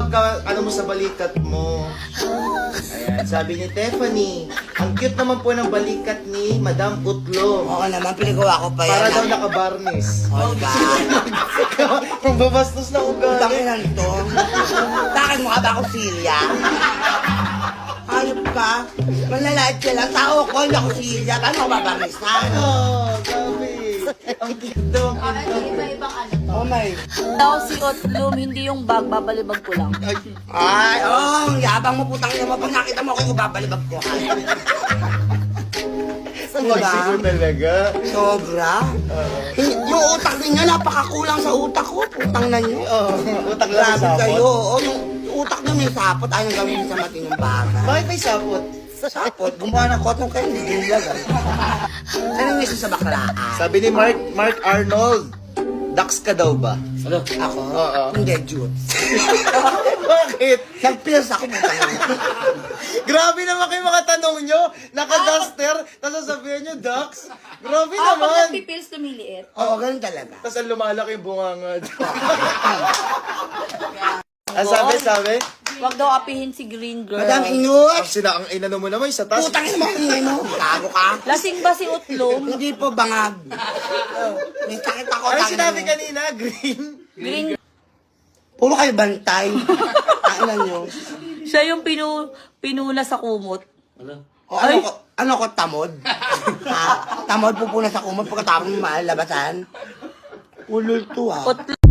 Ano mo sa balikat mo? Ayan, sabi ni Tiffany, ang cute naman po ng balikat ni Madam Utlo. Oo naman, piligawa ko pa yan. Para daw naka-barnis. Oh, God. Kung babastos na ugali. Takinan to. Bakit mukha ba ako Silya? Ayop ka. Malalait ka lang. Tao ko, hindi ako Silya. Paano ako babarisan? Oh, sabi. Ang cute daw, ang cute daw. Iba-ibang ano. Oh my. Daw si Otlum, hindi yung bag, babalibag ko lang. Ay, oh, ang yabang mo putang ina mo. Pag nakita mo ako, babalibag ko. Diba? Magsiko talaga. Sobra. Yung utak niya, napakakulang sa utak ko. Putang na niyo. Oh, utak lang Grabe sa kayo. sapot. Oo, yung utak niyo may sapot. Ayaw gawin sa matinong bagay. Bakit may sapot? Sapot, gumawa ng cotton candy. Ginilagay. Anong isa sa baklaan? Sabi ni Mark Arnold, Dax ka daw ba? Ano? Ako? Oo. Hindi, Jude. Bakit? Nag-pills ako putang ina. Grabe naman kayo mga tanong nyo. Naka-duster, tapos sasabihin nyo, Dax. Grabe Pag naman. nagpipils, lumiliit. Oo, ganun talaga. Tapos ang lumalaki yung bunganga. Ang sabi? Huwag daw apihin si Green Girl. Madam Ang Inus! sila, ang inano mo naman, sa taas. Putang ina mo, ingay mo. Gago ka. Lasing ba si Otlum? Hindi po bangag. May sakit ako. Ano tangina sinabi mo. kanina? Green? Green Puro kayo bantay. Tanginan nyo. Siya yung pinuna sa kumot. O ano ko, tamod? Ha? Tamod pupuna sa kumot pagkatapos mo malabasan? Ulul to ha. Otlum.